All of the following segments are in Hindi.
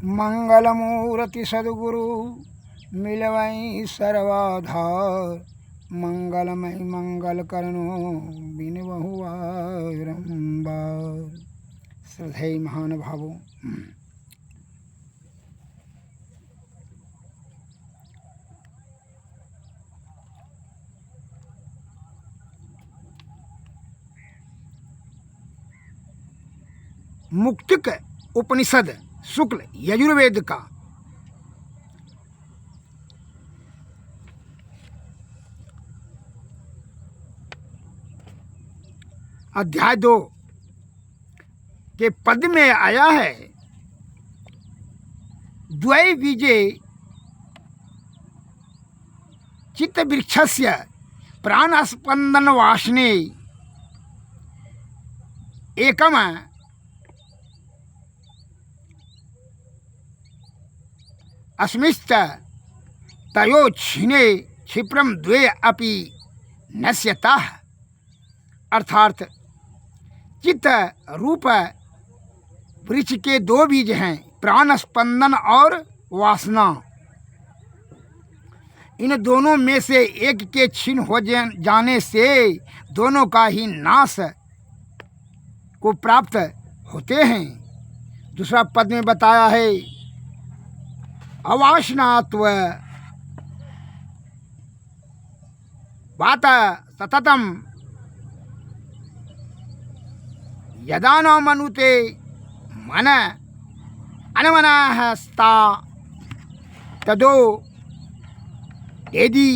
मंगलमूर्ति सद्गुरु मिलवई सर्वाधार, मंगलमय मंगल करनो बिन बहुबारंबार। श्रद्धेय महानुभावों, मुक्तिक उपनिषद शुक्ल यजुर्वेद का अध्याय 2 के पद में आया है, द्वै बीजे चित्त वृक्षस्य प्राणस्पंदन वासने एकम अस्मिश्च तयो छिने क्षिप्रम द्वे अपि नश्यतः। अर्थात चित्त रूप वृक्ष के 2 बीज हैं, प्राण स्पंदन और वासना। इन दोनों में से एक के छीन हो जाने से दोनों का ही नाश को प्राप्त होते हैं। दूसरा पद में बताया है, अवासनात्व वात सततम यदा न मनुते मन अनमनस्ता तदो यदि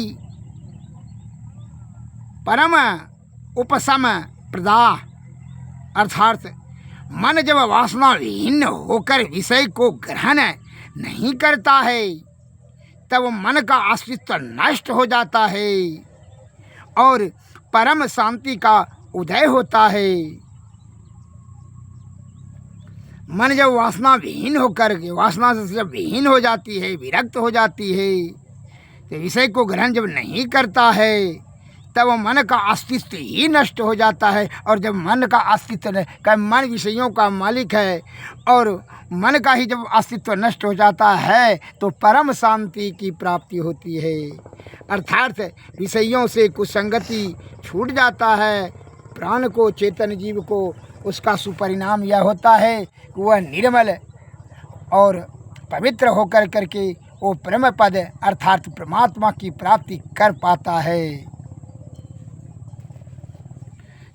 परम उपशम प्रदा। अर्थात मन जब वासना विहीन होकर विषय को ग्रहण नहीं करता है तब मन का अस्तित्व नष्ट हो जाता है और परम शांति का उदय होता है। मन जब वासना विहीन होकर के वासना से जब विहीन हो जाती है, विरक्त हो जाती है, तो विषय को ग्रहण जब नहीं करता है तब मन का अस्तित्व ही नष्ट हो जाता है। और जब मन का अस्तित्व का मन विषयों का मालिक है और मन का ही जब अस्तित्व नष्ट हो जाता है तो परम शांति की प्राप्ति होती है। अर्थात विषयों से कुसंगति छूट जाता है। प्राण को, चेतन जीव को उसका सुपरिणाम यह होता है कि वह निर्मल और पवित्र होकर करके वो परम पद अर्थात परमात्मा की प्राप्ति कर पाता है।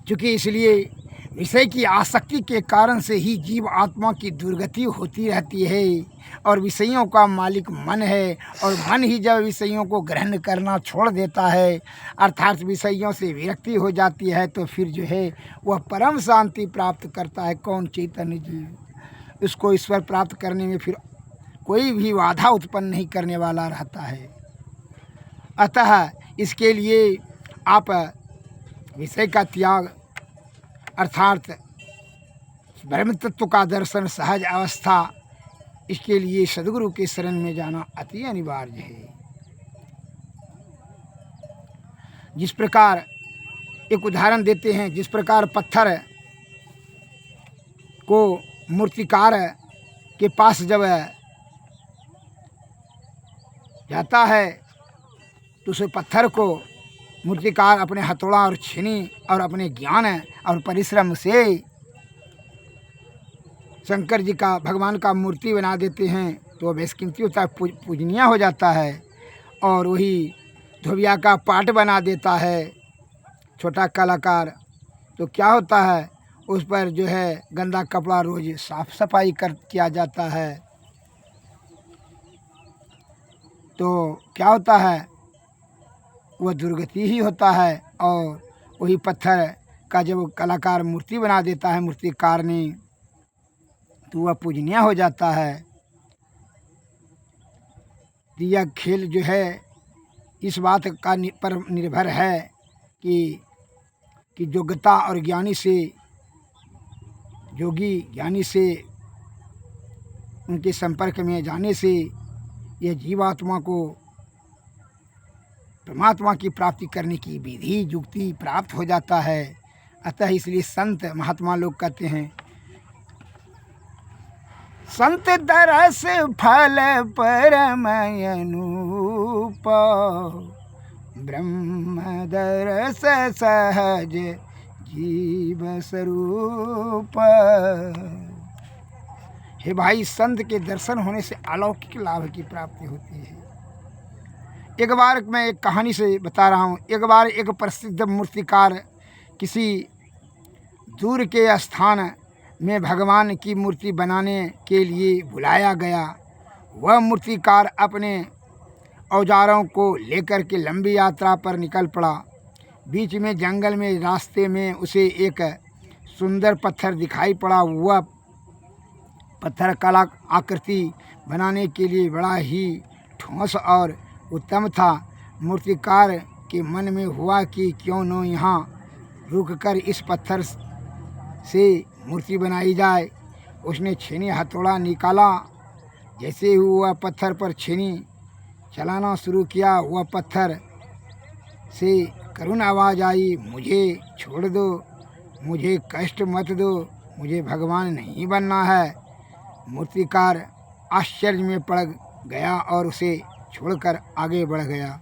क्योंकि इसलिए विषय की आसक्ति के कारण से ही जीव आत्मा की दुर्गति होती रहती है और विषयों का मालिक मन है और मन ही जब विषयों को ग्रहण करना छोड़ देता है अर्थात विषयों से विरक्ति हो जाती है तो फिर जो है वह परम शांति प्राप्त करता है। कौन? चैतन्य जीव। उसको ईश्वर प्राप्त करने में फिर कोई भी बाधा उत्पन्न नहीं करने वाला रहता है। अतः इसके लिए आप विषय का त्याग अर्थात ब्रह्म तत्व का दर्शन, सहज अवस्था, इसके लिए सद्गुरु के शरण में जाना अति अनिवार्य है। जिस प्रकार एक उदाहरण देते हैं, जिस प्रकार पत्थर को मूर्तिकार के पास जब जाता है तो उस पत्थर को मूर्तिकार अपने हथौड़ा और छीनी और अपने ज्ञान और परिश्रम से शंकर जी का, भगवान का मूर्ति बना देते हैं तो वह बेशकीमती होता है, पूजनीय हो जाता है। और वही धोबिया का पाट बना देता है छोटा कलाकार तो क्या होता है, उस पर जो है गंदा कपड़ा रोज साफ सफाई किया जाता है तो क्या होता है, वह दुर्गति ही होता है। और वही पत्थर का जब कलाकार मूर्ति बना देता है मूर्तिकार ने तो वह पूजनीय हो जाता है। तो यह खेल जो है इस बात का पर निर्भर है कि योग्यता और ज्ञानी से, योगी ज्ञानी से उनके संपर्क में जाने से यह जीवात्मा को परमात्मा की प्राप्ति करने की विधि युक्ति प्राप्त हो जाता है। अतः इसलिए संत महात्मा लोग कहते हैं, संत दरस फल परम अनूप, ब्रह्म दरस सहज जीव स्वरूप। हे भाई, संत के दर्शन होने से अलौकिक लाभ की प्राप्ति होती है। एक बार मैं एक कहानी से बता रहा हूँ। एक बार एक प्रसिद्ध मूर्तिकार किसी दूर के स्थान में भगवान की मूर्ति बनाने के लिए बुलाया गया। वह मूर्तिकार अपने औजारों को लेकर के लंबी यात्रा पर निकल पड़ा। बीच में जंगल में रास्ते में उसे एक सुंदर पत्थर दिखाई पड़ा। वह पत्थर कला आकृति बनाने के लिए बड़ा ही ठोस और उत्तम था। मूर्तिकार के मन में हुआ कि क्यों न यहाँ रुककर इस पत्थर से मूर्ति बनाई जाए। उसने छेनी हथौड़ा निकाला। जैसे ही वह पत्थर पर छेनी चलाना शुरू किया, वह पत्थर से करुण आवाज़ आई, मुझे छोड़ दो, मुझे कष्ट मत दो, मुझे भगवान नहीं बनना है। मूर्तिकार आश्चर्य में पड़ गया और उसे छोड़कर आगे बढ़ गया।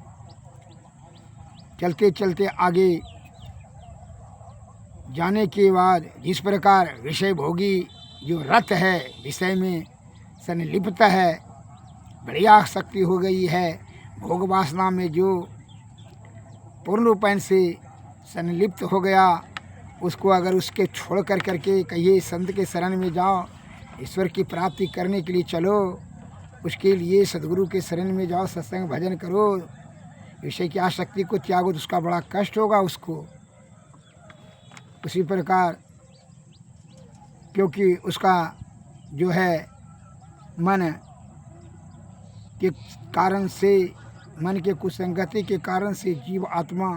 चलते चलते आगे जाने के बाद जिस प्रकार विषय भोगी जो रत है, विषय में संलिप्त है, बड़ी आसक्ति हो गई है, भोग वासना में जो पूर्ण रूपेण से संलिप्त हो गया, उसको अगर उसके छोड़ कर करके कहिए संत के शरण में जाओ, ईश्वर की प्राप्ति करने के लिए चलो, उसके लिए सद्गुरु के शरण में जाओ, सत्संग भजन करो, विषय की आसक्ति को त्यागो, तो उसका बड़ा कष्ट होगा उसको। उसी प्रकार क्योंकि उसका जो है मन के कारण से, मन के कुसंगति के कारण से जीव आत्मा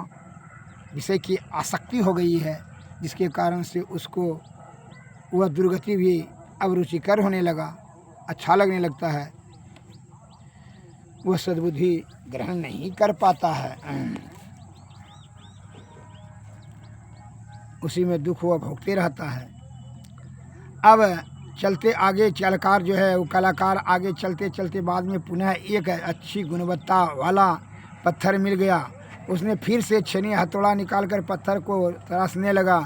विषय की आसक्ति हो गई है, जिसके कारण से उसको वह दुर्गति भी अब रुचिकर होने लगा, अच्छा लगने लगता है, वह सद्बुद्धि ग्रहण नहीं कर पाता है। उसी में दुख वह भोगते रहता है। अब चलते आगे चलकार जो है वो कलाकार आगे चलते चलते बाद में पुनः एक अच्छी गुणवत्ता वाला पत्थर मिल गया। उसने फिर से छेनी हथौड़ा निकालकर पत्थर को तराशने लगा।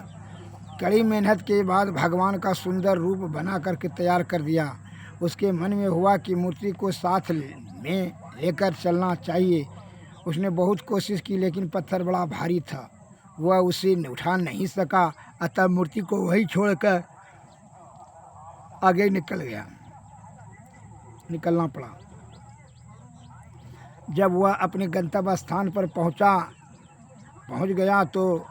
कड़ी मेहनत के बाद भगवान का सुंदर रूप बना करके तैयार कर दिया। उसके मन में हुआ कि मूर्ति को साथ में लेकर चलना चाहिए। उसने बहुत कोशिश की लेकिन पत्थर बड़ा भारी था, वह उसे उठा नहीं सका, अतः मूर्ति को वहीं छोड़कर आगे निकलना पड़ा। जब वह अपने गंतव्य स्थान पर पहुंच गया तो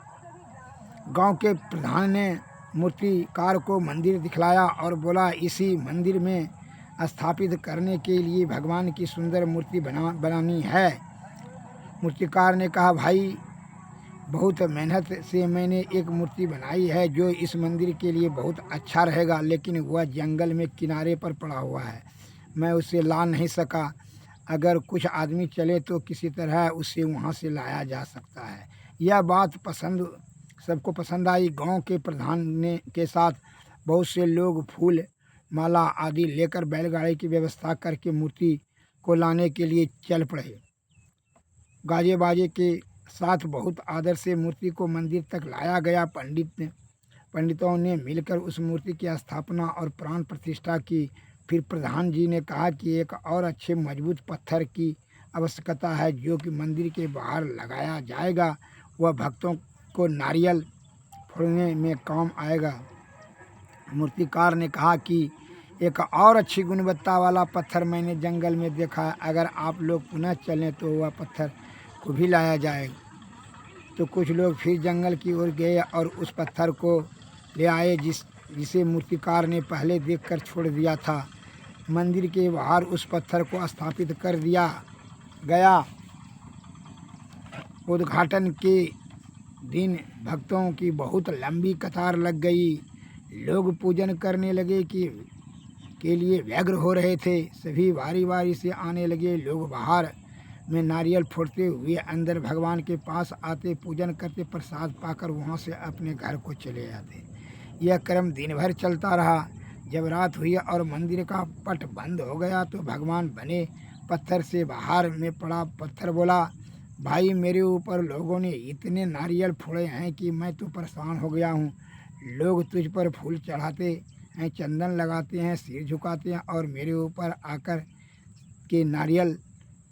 गांव के प्रधान ने मूर्तिकार को मंदिर दिखलाया और बोला, इसी मंदिर में स्थापित करने के लिए भगवान की सुंदर मूर्ति बनानी है। मूर्तिकार ने कहा, भाई बहुत मेहनत से मैंने एक मूर्ति बनाई है जो इस मंदिर के लिए बहुत अच्छा रहेगा, लेकिन वह जंगल में किनारे पर पड़ा हुआ है, मैं उसे ला नहीं सका। अगर कुछ आदमी चले तो किसी तरह उसे वहाँ से लाया जा सकता है। यह बात सबको पसंद आई। गांव के प्रधान ने के साथ बहुत से लोग फूल माला आदि लेकर बैलगाड़ी की व्यवस्था करके मूर्ति को लाने के लिए चल पड़े। गाजे बाजे के साथ बहुत आदर से मूर्ति को मंदिर तक लाया गया। पंडितों ने मिलकर उस मूर्ति की स्थापना और प्राण प्रतिष्ठा की। फिर प्रधान जी ने कहा कि एक और अच्छे मजबूत पत्थर की आवश्यकता है जो कि मंदिर के बाहर लगाया जाएगा, वह भक्तों को नारियल फोड़ने में काम आएगा। मूर्तिकार ने कहा कि एक और अच्छी गुणवत्ता वाला पत्थर मैंने जंगल में देखा है, अगर आप लोग पुनः चलें तो वह पत्थर को भी लाया जाए। तो कुछ लोग फिर जंगल की ओर गए और उस पत्थर को ले आए जिसे मूर्तिकार ने पहले देखकर छोड़ दिया था। मंदिर के बाहर उस पत्थर को स्थापित कर दिया गया। उद्घाटन के दिन भक्तों की बहुत लंबी कतार लग गई। लोग पूजन करने लगे के लिए व्यग्र हो रहे थे। सभी बारी बारी से आने लगे। लोग बाहर में नारियल फोड़ते हुए अंदर भगवान के पास आते, पूजन करते, प्रसाद पाकर वहाँ से अपने घर को चले जाते। यह क्रम दिन भर चलता रहा। जब रात हुई और मंदिर का पट बंद हो गया तो भगवान बने पत्थर से बाहर में पड़ा। पत्थर बोला, भाई मेरे ऊपर लोगों ने इतने नारियल फोड़े हैं कि मैं तो परेशान हो गया हूँ। लोग तुझ पर फूल चढ़ाते हैं, चंदन लगाते हैं, सिर झुकाते हैं और मेरे ऊपर आकर के नारियल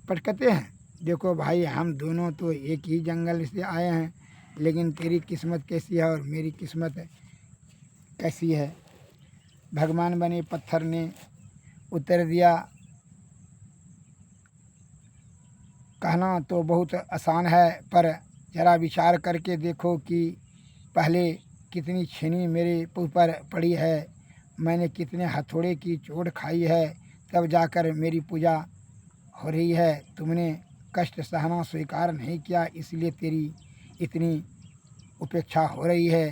पटकते हैं। देखो भाई, हम दोनों तो एक ही जंगल से आए हैं, लेकिन तेरी किस्मत कैसी है और मेरी किस्मत कैसी है। भगवान बने पत्थर ने उत्तर दिया, कहना तो बहुत आसान है, पर ज़रा विचार करके देखो कि पहले कितनी छीनी मेरे ऊपर पड़ी है, मैंने कितने हथौड़े की चोट खाई है, तब जाकर मेरी पूजा हो रही है। तुमने कष्ट सहना स्वीकार नहीं किया, इसलिए तेरी इतनी उपेक्षा हो रही है।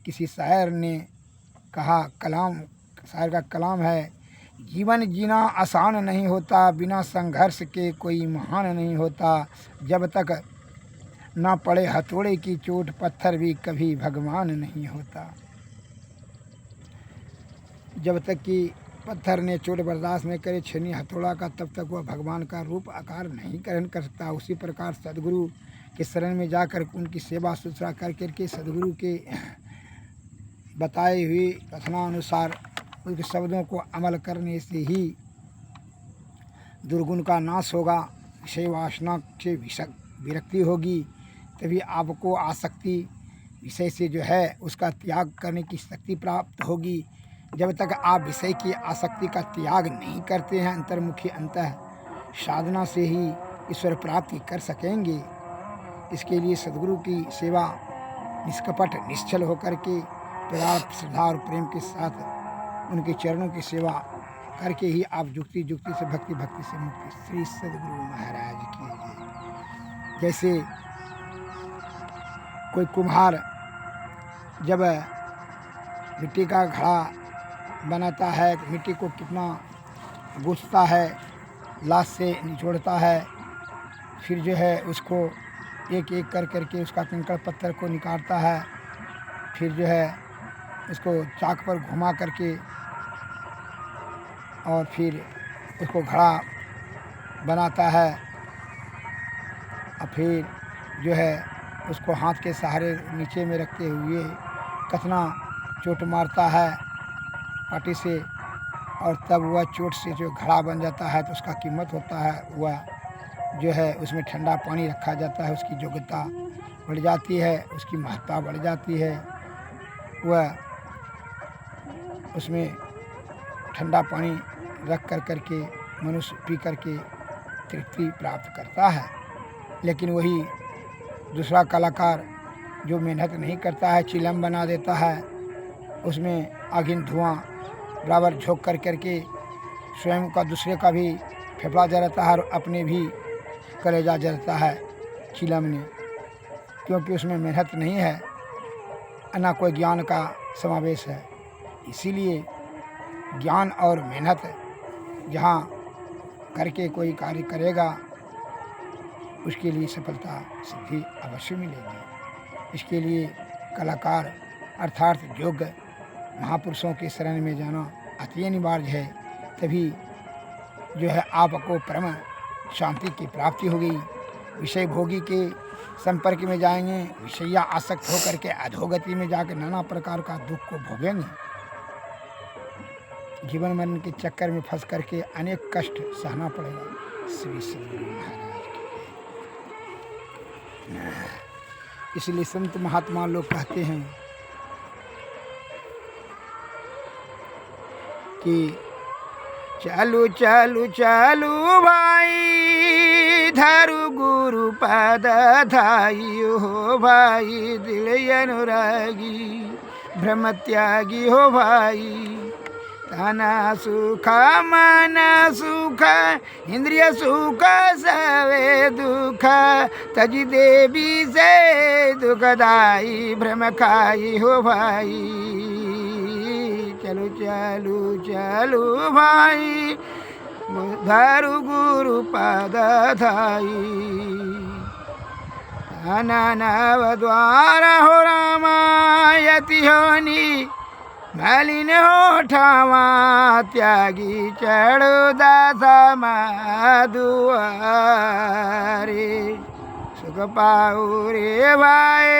किसी शायर ने कहा, शायर का कलाम है, जीवन जीना आसान नहीं होता, बिना संघर्ष के कोई महान नहीं होता। जब तक ना पड़े हथौड़े की चोट, पत्थर भी कभी भगवान नहीं होता। जब तक कि पत्थर ने चोट बर्दाश्त नहीं करे छेनी हथौड़ा का, तब तक वह भगवान का रूप आकार नहीं ग्रहण कर सकता। उसी प्रकार सदगुरु के शरण में जाकर उनकी सेवा शुश्रूषा कर करके सदगुरु के बताए हुए कथनानुसार उनके शब्दों को अमल करने से ही दुर्गुण का नाश होगा, विषय वासना से विरक्ति होगी, तभी आपको आसक्ति विषय से जो है उसका त्याग करने की शक्ति प्राप्त होगी। जब तक आप विषय की आसक्ति का त्याग नहीं करते हैं, अंतर्मुखी अंतः साधना से ही ईश्वर प्राप्ति कर सकेंगे। इसके लिए सद्गुरु की सेवा निष्कपट निश्चल होकर के प्रगाढ़ श्रद्धा और प्रेम के साथ उनके चरणों की सेवा करके ही आप जुक्ति से भक्ति, भक्ति से मुक्ति। श्री सद्गुरु महाराज की जय। जैसे कोई कुम्हार जब मिट्टी का घड़ा बनाता है, मिट्टी को कितना गूंथता है, लाश से निचोड़ता है, फिर जो है उसको एक एक कर करके उसका कंकड़ पत्थर को निकालता है, फिर जो है उसको चाक पर घुमा करके और फिर उसको घड़ा बनाता है, और फिर जो है उसको हाथ के सहारे नीचे में रखते हुए कितना चोट मारता है पाटी से, और तब वह चोट से जो घड़ा बन जाता है तो उसका कीमत होता है। वह जो है उसमें ठंडा पानी रखा जाता है, उसकी योग्यता बढ़ जाती है, उसकी महत्ता बढ़ जाती है। वह उसमें ठंडा पानी रख कर करके मनुष्य पी करके तृप्ति प्राप्त करता है। लेकिन वही दूसरा कलाकार जो मेहनत नहीं करता है, चिलम बना देता है, उसमें आगिन धुआं बराबर झोंक कर करके स्वयं का दूसरे का भी फेफड़ा जलाता है और अपने भी कलेजा जलता है चिलम ने, क्योंकि उसमें मेहनत नहीं है, ना कोई ज्ञान का समावेश है। इसीलिए ज्ञान और मेहनत जहाँ करके कोई कार्य करेगा उसके लिए सफलता सिद्धि अवश्य मिलेगी। इसके लिए कलाकार अर्थात योग्य महापुरुषों के शरण में जाना अति अनिवार्य है, तभी जो है आपको परम शांति की प्राप्ति होगी। विषय भोगी के संपर्क में जाएंगे, विषया आसक्त होकर के अधोगति में जाकर नाना प्रकार का दुख को भोगेंगे, जीवन मरण के चक्कर में फंस करके अनेक कष्ट सहना पड़ेगा। श्री सद्गुरु महाराज की। इसलिए संत महात्मा लोग कहते हैं कि चालू चालू चालू भाई, धरु गुरु पद धाई हो भाई, दिल अनुरागी भ्रम त्यागी हो भाई, तना सुख मन सुख इंद्रिय सुख सवे दुख, तज देवी से दुखदाई भ्रम खाई हो भाई। चलो चालू चालू भाई, धरु गुरु पद धाई, नव द्वार हो रामायति होनी मलिन होठावा त्यागी चढ़ो दासा दुआरे सुख पाऊ रे भाई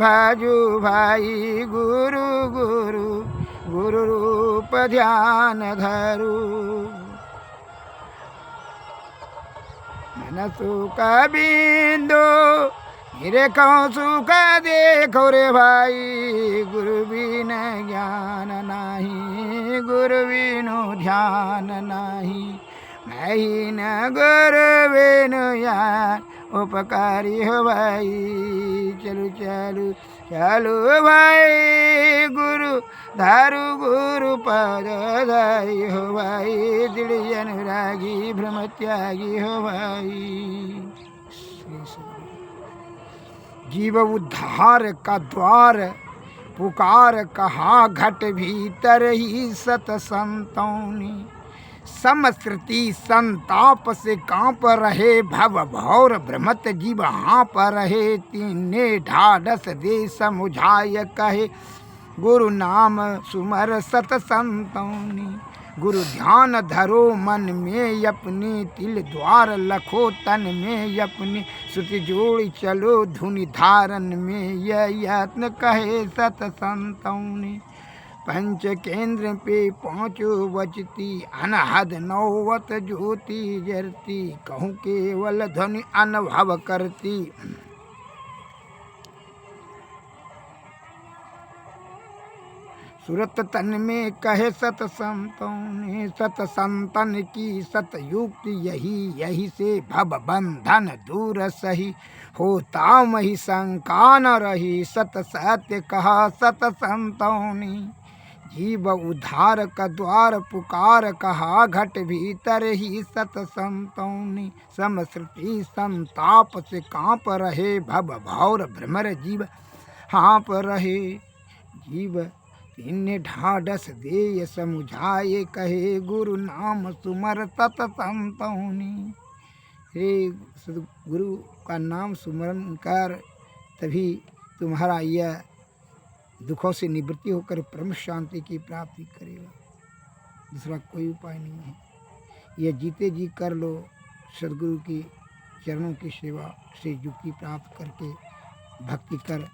भाजू भाई गुरु गुरु गुरु रूप ध्यान धरू मन सुख बिंदु मेरे कौन सुख देखो रे भाई गुरु बिन ज्ञान नहीं गुरु बिनु ध्यान नहीं मैं ही न गुरु बिनु यार उपकारी हो भाई चलू चलू चलू भाई गुरु धारू गुरु पद दाई हो भाई दृढ़ अनुरागी भ्रम त्यागी हो भाई। जीव उद्धार का द्वार पुकार कहाँ घट भीतर ही सत संतौनी समश्रुति संताप से कांप रहे भव भौर भ्रमत जीव हाँप रहे तीने ढाढ़स दे समुझाय कहे गुरु नाम सुमर सत संतौनी गुरु ध्यान धरो मन में अपने तिल द्वार लखो तन में अपने श्रुति जोड़ी चलो धुनि धारण में यह यत्न कहे सत संतौनी पंच केंद्र पे पहुँचो बचती अनहद नौवत ज्योति जरती कहूँ केवल ध्वनि अनुभव करती सुरत तन में कहे सत संतन सत संतन की सत युक्ति यही से भव बंधन दूर सही होता मही शंका न रही सत सत्य कहा सत संतौनी जीव उद्धार का द्वार पुकार कहा घट भीतर ही सत संतौनी समश्रुति संताप से कांप रहे भव भौर भ्रमर जीव हाँप रहे जीव इन्हें ढाढ़स दे समुझाए कहे गुरु नाम सुमर तत संतौनी हे सदगुरु का नाम सुमरण कर तभी तुम्हारा यह दुखों से निवृत्ति होकर परम शांति की प्राप्ति करेगा। दूसरा कोई उपाय नहीं है। यह जीते जी कर लो सदगुरु की चरणों की सेवा से युक्ति प्राप्त करके भक्ति कर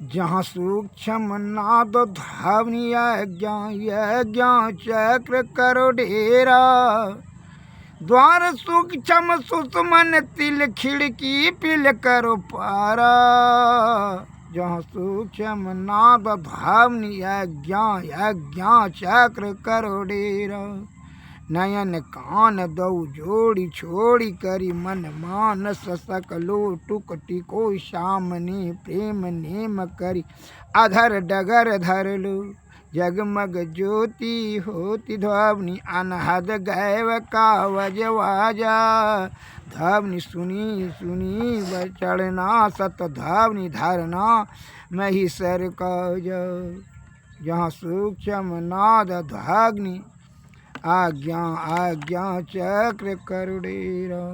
जहाँ सूक्ष्म नाद ध्वनि यज्ञ चक्र करो डेरा द्वार सूक्ष्म सुषमन तिल खिड़की पिल करो पारा जहाँ सूक्ष्म नाद ध्वनि यज्ञ चक्र करो डेरा नयन कान दौ जोड़ी छोड़ी करी मन मानस सकलो टुक टिको सामने प्रेम नेम करी अधर डगर धर लो जगमग ज्योति होती ध्वनि अनहद गैव कावज वाजा ध्वनि सुनी सुनी चढ़ना सत ध्वनि धरना महीसर का जहाँ सूक्ष्म नाद ध्वनि आज्ञा चक्र करुडेरा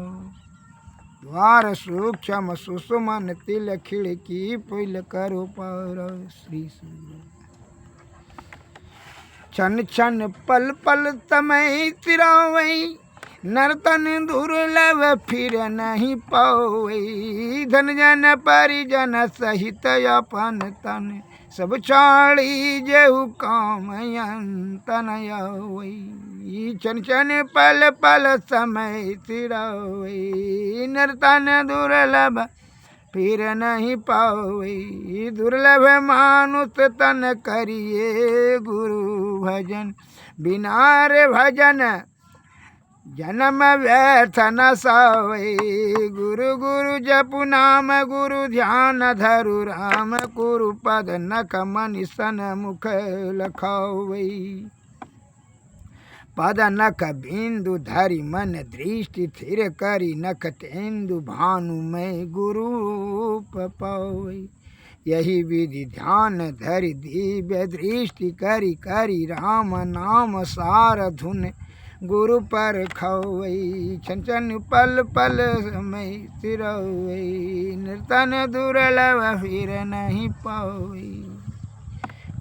द्वार सूक्ष्म सुषमन तिल खिड़की पुल करो पार श्री छन छन पल पल तमय तिरावई नर्तन दुर्लभ फिर नहीं पावई धन जन परिजन सहित अपन तन सब छाड़ी जेहु काम तन आवई छन छन पल पल समय तिरावई नर्तन दुर्लभ फिर नहीं पावई दुर्लभ मानुष तन करिए गुरु भजन बिना रे भजन जन्म व्यर्थ न सावई गुरु गुरु जपु नाम गुरु ध्यान धरु राम कुरु पद नख मनि सन मुख लखावई पद नख बिंदु धरि मन दृष्टि थिर करी नख तेंदु भानु में गुरु पावई यही विधि ध्यान धरि दिव्य दृष्टि करी करी राम नाम सार धुन गुरु पर खोवई छन छन पल पल समय सिरवई निर्तन दुर्लभ फिर नहीं पावई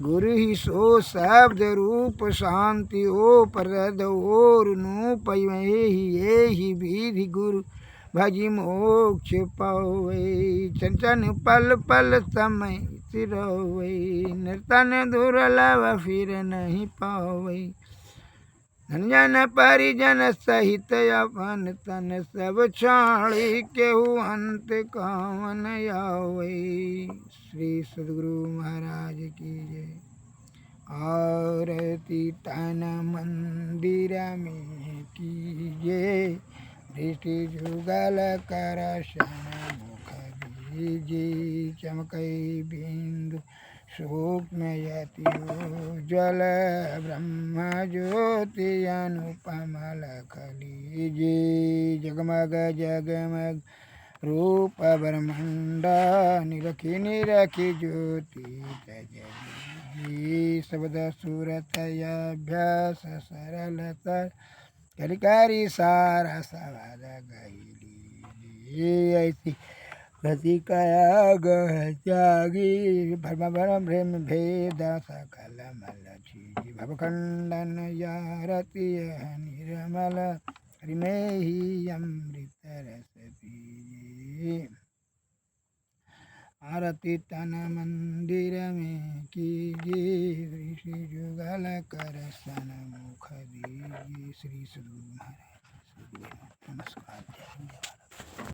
गुरु ही सो शब्द रूप शांति ओ प्रद और नु पय ही विधि गुरु भजी मोक्ष पावै छन छन पल पल समय सिरवै निर्तन दुर्लभ फिर नहीं पावै धन जन परिजन सहित अपन तन सब छाड़ी केहू अंत कामन आवै श्री सद्गुरु महाराज की जय। आरती तन मंदिर में कीजिए दृष्टि जुगल कर शन मुख दीजे चमकई बिंदु सूक्ष्म यति उज्ज्वल ब्रह्म ज्योति अनुपम लख लीजे जगमग जगमग रूप ब्रह्मांड निरखी निरखी ज्योति तजगी शब्द सूरत अभ्यास सरलता करिकारी सारा सवाद गईली ऐसी गति कया गह त्यागी भरम भरम भ्रम भेद सकल मल छी भवखंडन यारति निर्मल हरिमें ही अमृत रस पीजे आरती तन मंदिर में कीजिए श्री जुगल कर सन मुख दीजिए श्री सद्गुरु महाराज नमस्कार।